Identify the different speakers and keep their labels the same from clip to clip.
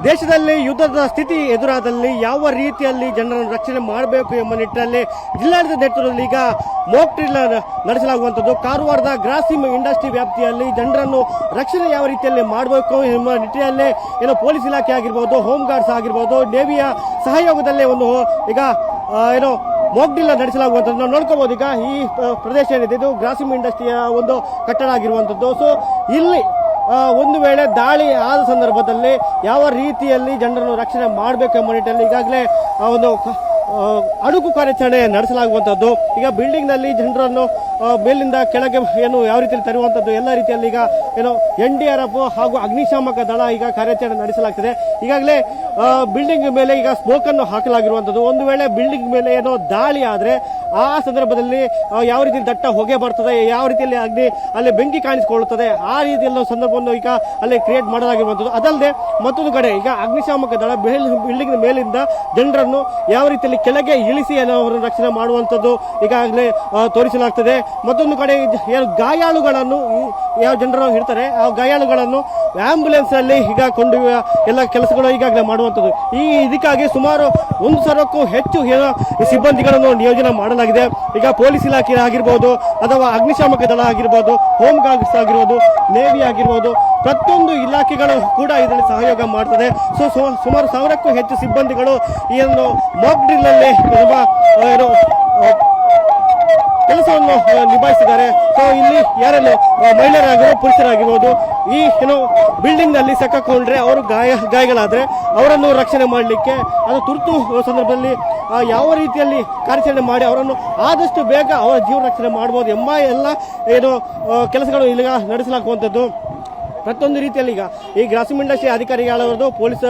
Speaker 1: ದೇಶದಲ್ಲಿ ಯುದ್ಧದ ಸ್ಥಿತಿ ಎದುರಾದಲ್ಲಿ ಯಾವ ರೀತಿಯಲ್ಲಿ ಜನರನ್ನು ರಕ್ಷಣೆ ಮಾಡಬೇಕು ಎಂಬ ನಿಟ್ಟಿನಲ್ಲಿ ಜಿಲ್ಲಾಡಳಿತ ನೇತೃತ್ವದಲ್ಲಿ ಈಗ ಮಾಕ್ ಡ್ರಿಲ್ ನಡೆಸಲಾಗುವಂಥದ್ದು. ಕಾರವಾರದ ಗ್ರಾಸಿಮ್ ಇಂಡಸ್ಟ್ರಿ ವ್ಯಾಪ್ತಿಯಲ್ಲಿ ಜನರನ್ನು ರಕ್ಷಣೆ ಯಾವ ರೀತಿಯಲ್ಲಿ ಮಾಡಬೇಕು ಎಂಬ ನಿಟ್ಟಿನಲ್ಲಿ ಏನೋ ಪೊಲೀಸ್ ಇಲಾಖೆ ಆಗಿರ್ಬೋದು, ಹೋಮ್ ಗಾರ್ಡ್ಸ್ ಆಗಿರ್ಬೋದು, ನೇವಿಯ ಸಹಯೋಗದಲ್ಲೇ ಒಂದು ಈಗ ಏನೋ ಮಾಕ್ ಡ್ರಿಲ್ ನಡೆಸಲಾಗುವಂಥದ್ದು ನಾವು ನೋಡ್ಕೋಬಹುದು. ಈಗ ಈ ಪ್ರದೇಶ ಏನಿದೆ ಇದು ಗ್ರಾಸಿಮ್ ಇಂಡಸ್ಟ್ರಿಯ ಒಂದು ಕಟ್ಟಡ ಆಗಿರುವಂಥದ್ದು. ಸೊ ಇಲ್ಲಿ ಒಂದು ವೇಳೆ ದಾಳಿ ಆದ ಸಂದರ್ಭದಲ್ಲಿ ಯಾವ ರೀತಿಯಲ್ಲಿ ಜನರನ್ನು ರಕ್ಷಣೆ ಮಾಡಬೇಕು ಎಂಬ ನಿಟ್ಟಿನಲ್ಲಿ ಈಗಾಗಲೇ ಒಂದು ಅಡುಕು ಕಾರ್ಯಾಚರಣೆ ನಡೆಸಲಾಗುವಂಥದ್ದು. ಈಗ ಬಿಲ್ಡಿಂಗ್ನಲ್ಲಿ ಜನರನ್ನು ಮೇಲಿಂದ ಕೆಳಗೆ ಏನು ಯಾವ ರೀತಿಯಲ್ಲಿ ತರುವಂಥದ್ದು ಎಲ್ಲ ರೀತಿಯಲ್ಲಿ ಈಗ ಏನು NDRF ಹಾಗೂ ಅಗ್ನಿಶಾಮಕ ದಳ ಈಗ ಕಾರ್ಯಾಚರಣೆ ನಡೆಸಲಾಗ್ತದೆ. ಈಗಾಗಲೇ ಬಿಲ್ಡಿಂಗ್ ಮೇಲೆ ಈಗ ಸ್ಮೋಕ್ ಅನ್ನು ಹಾಕಲಾಗಿರುವಂಥದ್ದು. ಒಂದು ವೇಳೆ ಬಿಲ್ಡಿಂಗ್ ಮೇಲೆ ಏನೋ ದಾಳಿ ಆದರೆ ಆ ಸಂದರ್ಭದಲ್ಲಿ ಯಾವ ರೀತಿ ದಟ್ಟ ಹೊಗೆ ಬರ್ತದೆ, ಯಾವ ರೀತಿಯಲ್ಲಿ ಅಲ್ಲಿ ಬೆಂಕಿ ಕಾಣಿಸಿಕೊಳ್ಳುತ್ತದೆ, ಆ ರೀತಿಯಲ್ಲಿ ಸಂದರ್ಭವನ್ನು ಈಗ ಅಲ್ಲಿ ಕ್ರಿಯೇಟ್ ಮಾಡಲಾಗಿರುವಂಥದ್ದು. ಅದಲ್ಲದೆ ಮತ್ತೊಂದು ಕಡೆ ಈಗ ಅಗ್ನಿಶಾಮಕ ದಳ ಬಿಲ್ಡಿಂಗ್ ಮೇಲಿಂದ ಜನರನ್ನು ಯಾವ ರೀತಿಯಲ್ಲಿ ಕೆಳಗೆ ಇಳಿಸಿ ಅವರನ್ನು ರಕ್ಷಣೆ ಮಾಡುವಂಥದ್ದು ಈಗಾಗಲೇ ತೋರಿಸಲಾಗ್ತದೆ. ಮತ್ತೊಂದು ಕಡೆ ಏನು ಗಾಯಾಳುಗಳನ್ನು ಯಾವ ಜನರು ಇರ್ತಾರೆ ಆ ಗಾಯಾಳುಗಳನ್ನು ಆಂಬ್ಯುಲೆನ್ಸ್ ಅಲ್ಲಿ ಈಗ ಕೊಂಡೊಯ್ಯುವ ಎಲ್ಲ ಕೆಲಸಗಳು ಈಗಾಗಲೇ ಮಾಡುವಂಥದ್ದು. ಇದಕ್ಕಾಗಿ ಸುಮಾರು 1,000ಕ್ಕೂ ಹೆಚ್ಚು ಸಿಬ್ಬಂದಿಗಳನ್ನು ನಿಯೋಜನೆ ಮಾಡಲಾಗಿದೆ. ಈಗ ಪೊಲೀಸ್ ಇಲಾಖೆ ಆಗಿರ್ಬೋದು ಅಥವಾ ಅಗ್ನಿಶಾಮಕ ದಳ ಆಗಿರ್ಬೋದು, ಹೋಮ್ ಗಾರ್ಡ್ಸ್ ಆಗಿರ್ಬೋದು, ನೇವಿ ಆಗಿರ್ಬೋದು, ಪ್ರತಿಯೊಂದು ಇಲಾಖೆಗಳು ಕೂಡ ಇದರಲ್ಲಿ ಸಹಯೋಗ ಮಾಡ್ತದೆ. ಸೊ ಸುಮಾರು 1,000ಕ್ಕೂ ಹೆಚ್ಚು ಸಿಬ್ಬಂದಿಗಳು ಈ ಒಂದು ಮಾಕ್ ಡ್ರಿಲ್ ಅಲ್ಲಿ ಕೆಲಸವನ್ನು ನಿಭಾಯಿಸಿದ್ದಾರೆ. ಸೊ ಇಲ್ಲಿ ಯಾರೆಲ್ಲ ಮಹಿಳೆಯರಾಗಿರ್ಬೋದು, ಪುರುಷರಾಗಿರ್ಬೋದು, ಈ ಬಿಲ್ಡಿಂಗ್ ನಲ್ಲಿ ಸಿಕ್ಕಾಕೊಂಡ್ರೆ ಅವರು ಗಾಯಗಳಾದ್ರೆ ಅವರನ್ನು ರಕ್ಷಣೆ ಮಾಡಲಿಕ್ಕೆ ಅದು ತುರ್ತು ಸಂದರ್ಭದಲ್ಲಿ ಯಾವ ರೀತಿಯಲ್ಲಿ ಕಾರ್ಯಾಚರಣೆ ಮಾಡಿ ಅವರನ್ನು ಆದಷ್ಟು ಬೇಗ ಅವರ ಜೀವ ರಕ್ಷಣೆ ಮಾಡಬಹುದು ಎಂಬ ಎಲ್ಲ ಕೆಲಸಗಳು ಇಲ್ಲಿ ನಡೆಸಲಾಗುವಂಥದ್ದು. ಪ್ರತಿಯೊಂದು ರೀತಿಯಲ್ಲಿ ಈಗ ಈ ಗ್ರಾಸಿಮ್ ಇಂಡಸ್ಟ್ರಿ ಅಧಿಕಾರಿಗಳಾಗಿರ್ಬೋದು, ಪೊಲೀಸ್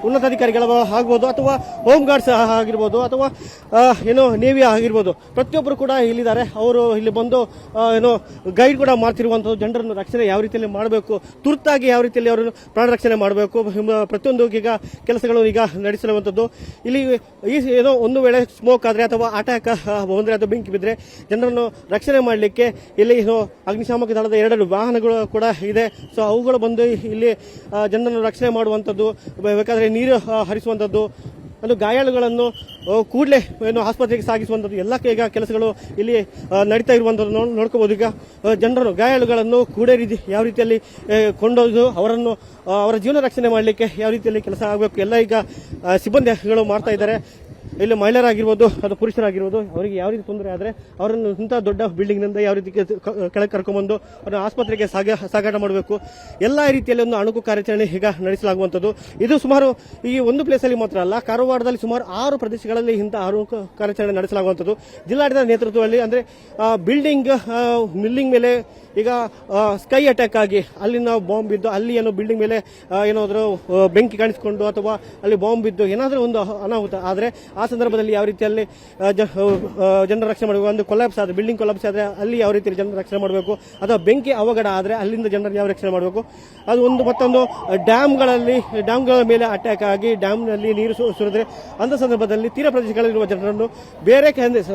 Speaker 1: ಉನ್ನತಾಧಿಕಾರಿಗಳ ಆಗ್ಬೋದು, ಅಥವಾ ಹೋಮ್ ಗಾರ್ಡ್ಸ್ ಆಗಿರ್ಬೋದು, ಅಥವಾ ನೇವಿ ಆಗಿರ್ಬೋದು, ಪ್ರತಿಯೊಬ್ಬರು ಕೂಡ ಇಲ್ಲಿದ್ದಾರೆ. ಅವರು ಇಲ್ಲಿ ಬಂದು ಗೈಡ್ ಕೂಡ ಮಾಡ್ತಿರುವಂಥದ್ದು. ಜನರನ್ನು ರಕ್ಷಣೆ ಯಾವ ರೀತಿಯಲ್ಲಿ ಮಾಡಬೇಕು, ತುರ್ತಾಗಿ ಯಾವ ರೀತಿಯಲ್ಲಿ ಅವರನ್ನು ಪ್ರಾಣ ರಕ್ಷಣೆ ಮಾಡಬೇಕು, ಪ್ರತಿಯೊಂದು ಈಗ ಕೆಲಸಗಳು ಈಗ ನಡೆಸಿರುವಂಥದ್ದು. ಇಲ್ಲಿ ಒಂದು ವೇಳೆ ಸ್ಮೋಕ್ ಆದರೆ ಅಥವಾ ಅಟ್ಯಾಕ್ ಬಂದರೆ ಅಥವಾ ಬೆಂಕಿ ಬಿದ್ದರೆ ಜನರನ್ನು ರಕ್ಷಣೆ ಮಾಡಲಿಕ್ಕೆ ಇಲ್ಲಿ ಅಗ್ನಿಶಾಮಕ ದಳದ 2 ವಾಹನಗಳು ಕೂಡ ಇದೆ. ಸೊ ಅವುಗಳು ಬಂದು ಇಲ್ಲಿ ಜನರನ್ನು ರಕ್ಷಣೆ ಮಾಡುವಂಥದ್ದು, ಬೇಕಾದರೆ ನೀರು ಹರಿಸುವಂಥದ್ದು, ಅದು ಗಾಯಾಳುಗಳನ್ನು ಕೂಡಲೇ ಆಸ್ಪತ್ರೆಗೆ ಸಾಗಿಸುವಂಥದ್ದು ಎಲ್ಲ ಈಗ ಕೆಲಸಗಳು ಇಲ್ಲಿ ನಡೀತಾ ಇರುವಂಥದ್ದು ನೋಡ್ಕೋಬಹುದು. ಈಗ ಜನರನ್ನು ಗಾಯಾಳುಗಳನ್ನು ಯಾವ ರೀತಿಯಲ್ಲಿ ಕೊಂಡೊಯ್ದು ಅವರನ್ನು ಅವರ ಜೀವನ ರಕ್ಷಣೆ ಮಾಡಲಿಕ್ಕೆ ಯಾವ ರೀತಿಯಲ್ಲಿ ಕೆಲಸ ಆಗಬೇಕು ಎಲ್ಲ ಈಗ ಸಿಬ್ಬಂದಿಗಳು ಮಾಡ್ತಾ ಇದ್ದಾರೆ. ಇಲ್ಲಿ ಮಹಿಳೆಯರಾಗಿರ್ಬೋದು ಅಥವಾ ಪುರುಷರಾಗಿರ್ಬೋದು, ಅವರಿಗೆ ಯಾವ ರೀತಿ ತೊಂದರೆ ಆದರೆ ಅವರನ್ನು ಇಂಥ ದೊಡ್ಡ ಬಿಲ್ಡಿಂಗ್ನಿಂದ ಯಾವ ರೀತಿ ಕೆಳಗೆ ಕರ್ಕೊಂಡ್ಬಂದು ಅವರನ್ನು ಆಸ್ಪತ್ರೆಗೆ ಸಾಗಾಟ ಮಾಡಬೇಕು ಎಲ್ಲ ರೀತಿಯಲ್ಲಿ ಒಂದು ಅಣುಕು ಕಾರ್ಯಾಚರಣೆ ಈಗ ನಡೆಸಲಾಗುವಂಥದ್ದು. ಇದು ಸುಮಾರು ಈ ಒಂದು ಪ್ಲೇಸಲ್ಲಿ ಮಾತ್ರ ಅಲ್ಲ, ಕಾರವಾರದಲ್ಲಿ ಸುಮಾರು 6 ಪ್ರದೇಶಗಳಲ್ಲಿ ಇಂಥ ಅಣುಕು ಕಾರ್ಯಾಚರಣೆ ನಡೆಸಲಾಗುವಂಥದ್ದು. ಜಿಲ್ಲಾಡಳಿತ ನೇತೃತ್ವದಲ್ಲಿ ಅಂದರೆ ಬಿಲ್ಡಿಂಗ್ ಮೇಲೆ ಈಗ ಸ್ಕೈ ಅಟ್ಯಾಕ್ ಆಗಿ ಅಲ್ಲಿನ ಬಾಂಬ್ ಬಿದ್ದು ಅಲ್ಲಿ ಬಿಲ್ಡಿಂಗ್ ಮೇಲೆ ಏನಾದರೂ ಬೆಂಕಿ ಕಾಣಿಸಿಕೊಂಡು ಅಥವಾ ಅಲ್ಲಿ ಬಾಂಬ್ ಬಿದ್ದು ಏನಾದರೂ ಒಂದು ಅನಾಹುತ ಆದರೆ ಆ ಸಂದರ್ಭದಲ್ಲಿ ಯಾವ ರೀತಿಯಲ್ಲಿ ಜನರ ರಕ್ಷಣೆ ಮಾಡಬೇಕು. ಒಂದು ಕೊಲ್ಯಾಪ್ಸ್ ಆದರೆ, ಬಿಲ್ಡಿಂಗ್ ಕೊಲ್ಯಾಪ್ಸ್ ಆದರೆ ಅಲ್ಲಿ ಯಾವ ರೀತಿಯಲ್ಲಿ ಜನರ ರಕ್ಷಣೆ ಮಾಡಬೇಕು, ಅಥವಾ ಬೆಂಕಿ ಅವಘಡ ಆದರೆ ಅಲ್ಲಿಂದ ಜನರನ್ನು ಯಾವ ರಕ್ಷಣೆ ಮಾಡಬೇಕು. ಅದು ಒಂದು. ಮತ್ತೊಂದು ಡ್ಯಾಮ್ಗಳ ಮೇಲೆ ಅಟ್ಯಾಕ್ ಆಗಿ ಡ್ಯಾಮ್ನಲ್ಲಿ ನೀರು ಸುರಿದ್ರೆ ಅಂಥ ಸಂದರ್ಭದಲ್ಲಿ ತೀರ ಪ್ರದೇಶಗಳಲ್ಲಿರುವ ಜನರನ್ನು ಬೇರೆ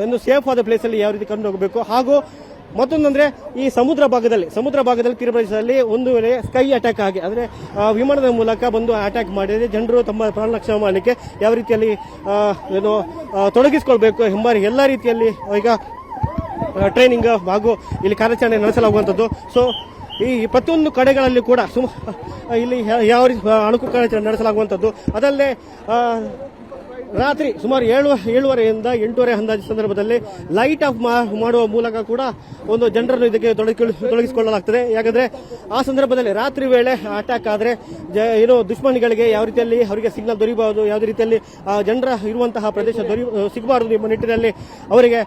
Speaker 1: ಒಂದು ಸೇಫ್ ಆದ ಪ್ಲೇಸಲ್ಲಿ ಯಾವ ರೀತಿ ಕಂಡು ಹೋಗಬೇಕು. ಹಾಗೂ ಮತ್ತೊಂದಂದ್ರೆ ಈ ಸಮುದ್ರ ಭಾಗದಲ್ಲಿ ತೀರ ಪ್ರದೇಶದಲ್ಲಿ ಒಂದು ವೇಳೆ ಸ್ಕೈ ಅಟ್ಯಾಕ್ ಆಗಿ ಅಂದರೆ ವಿಮಾನದ ಮೂಲಕ ಬಂದು ಅಟ್ಯಾಕ್ ಮಾಡಿದರೆ ಜನರು ತಮ್ಮ ಪ್ರಾಣ ರಕ್ಷಣೆ ಮಾಡಲಿಕ್ಕೆ ಯಾವ ರೀತಿಯಲ್ಲಿ ತೊಡಗಿಸಿಕೊಳ್ಬೇಕು ಎಂಬ ಎಲ್ಲ ರೀತಿಯಲ್ಲಿ ಈಗ ಟ್ರೈನಿಂಗ್ ಹಾಗೂ ಇಲ್ಲಿ ಕಾರ್ಯಾಚರಣೆ ನಡೆಸಲಾಗುವಂಥದ್ದು. ಸೊ ಈ ಪ್ರತಿಯೊಂದು ಕಡೆಗಳಲ್ಲಿ ಕೂಡ ಇಲ್ಲಿ ಯಾವ ರೀತಿ ಅಣುಕು ಕಾರ್ಯಾಚರಣೆ ನಡೆಸಲಾಗುವಂಥದ್ದು. ಅದಲ್ಲದೆ ರಾತ್ರಿ ಸುಮಾರು 7:30ರಿಂದ 8:30 ಅಂದಾಜು ಸಂದರ್ಭದಲ್ಲಿ ಲೈಟ್ ಆಫ್ ಮಾಡುವ ಮೂಲಕ ಕೂಡ ಒಂದು ಜನರನ್ನು ಇದಕ್ಕೆ ತೊಡಗಿಸಿಕೊಳ್ಳಲಾಗ್ತದೆ. ಯಾಕಂದ್ರೆ ಆ ಸಂದರ್ಭದಲ್ಲಿ ರಾತ್ರಿ ವೇಳೆ ಅಟ್ಯಾಕ್ ಆದರೆ ದುಶ್ಮನಿಗಳಿಗೆ ಯಾವ ರೀತಿಯಲ್ಲಿ ಅವರಿಗೆ ಸಿಗ್ನಲ್ ದೊರೆಯಬಹುದು, ಯಾವುದೇ ರೀತಿಯಲ್ಲಿ ಜನರ ಇರುವಂತಹ ಪ್ರದೇಶ ಸಿಗಬಾರದು ಎಂಬ ನಿಟ್ಟಿನಲ್ಲಿ ಅವರಿಗೆ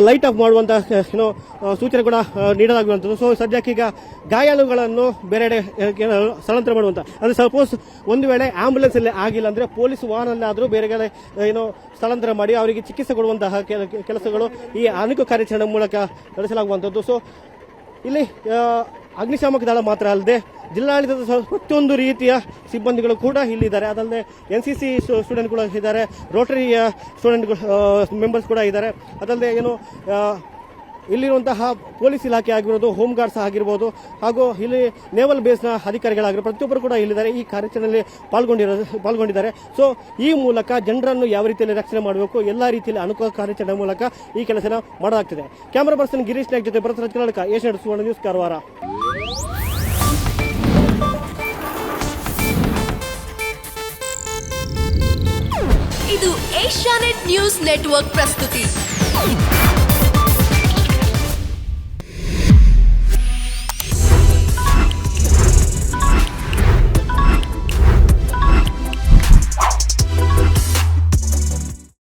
Speaker 1: ಲೈಟ್ ಆಫ್ ಮಾಡುವಂತಹ ಸೂಚನೆ ಕೂಡ ನೀಡಲಾಗುವಂಥದ್ದು. ಸೊ ಸದ್ಯಕ್ಕೆ ಈಗ ಗಾಯಾಳುಗಳನ್ನು ಬೇರೆಡೆ ಸ್ಥಳಾಂತರ ಮಾಡುವಂತ ಅಂದ್ರೆ ಸಪೋಸ್ ಒಂದು ವೇಳೆ ಆಂಬ್ಯುಲೆನ್ಸ್ ಅಲ್ಲಿ ಆಗಿಲ್ಲ ಅಂದ್ರೆ ಪೊಲೀಸ್ ವಾಹನದಲ್ಲಿ ಆದರೂ ಬೇರೆ ಸ್ಥಳಾಂತರ ಮಾಡಿ ಅವರಿಗೆ ಚಿಕಿತ್ಸೆ ಕೊಡುವಂತಹ ಕೆಲಸಗಳು ಈ ಅಣುಕು ಕಾರ್ಯಾಚರಣೆ ಮೂಲಕ ನಡೆಸಲಾಗುವಂಥದ್ದು. ಸೊ ಇಲ್ಲಿ ಅಗ್ನಿಶಾಮಕ ದಳ ಮಾತ್ರ ಅಲ್ಲದೆ ಜಿಲ್ಲಾಡಳಿತದ ಪ್ರತಿಯೊಂದು ರೀತಿಯ ಸಿಬ್ಬಂದಿಗಳು ಕೂಡ ಇಲ್ಲಿದ್ದಾರೆ. ಅದಲ್ಲದೆ NCC ಸ್ಟೂಡೆಂಟ್ ಕೂಡ ಇದ್ದಾರೆ, ರೋಟರಿ ಸ್ಟೂಡೆಂಟ್ ಮೆಂಬರ್ಸ್ ಕೂಡ ಇದ್ದಾರೆ. ಅದಲ್ಲದೆ ಇಲ್ಲಿರುವಂತಹ ಪೊಲೀಸ್ ಇಲಾಖೆ ಆಗಿರ್ಬೋದು, ಹೋಮ್ ಗಾರ್ಡ್ಸ್ ಆಗಿರ್ಬೋದು, ಹಾಗೂ ಇಲ್ಲಿ ನೇವಲ್ ಬೇಸ್ನ ಅಧಿಕಾರಿಗಳಾಗಿರೋ ಪ್ರತಿಯೊಬ್ಬರು ಕೂಡ ಇಲ್ಲಿದ್ದಾರೆ, ಈ ಕಾರ್ಯಾಚರಣೆಯಲ್ಲಿ ಪಾಲ್ಗೊಂಡಿದ್ದಾರೆ. ಸೊ ಈ ಮೂಲಕ ಜನರನ್ನು ಯಾವ ರೀತಿಯಲ್ಲಿ ರಕ್ಷಣೆ ಮಾಡಬೇಕು, ಎಲ್ಲ ರೀತಿಯಲ್ಲಿ ಅನುಕೂಲ ಕಾರ್ಯಾಚರಣೆ ಮೂಲಕ ಈ ಕೆಲಸನ ಮಾಡಲಾಗ್ತಿದೆ. ಕ್ಯಾಮರಾ ಪರ್ಸನ್ ಗಿರೀಶ್ ನಾಯ್ಕ್ ಜೊತೆ ಭರತ್ ಕರ್ನಾಟಕ, ಏಷ್ಯಾನೆಟ್ ಸುವರ್ಣ ನ್ಯೂಸ್, ಕಾರವಾರ.
Speaker 2: ಇದು ಏಷ್ಯಾನೆಟ್ ನ್ಯೂಸ್ ನೆಟ್ವರ್ಕ್ ಪ್ರಸ್ತುತಿ.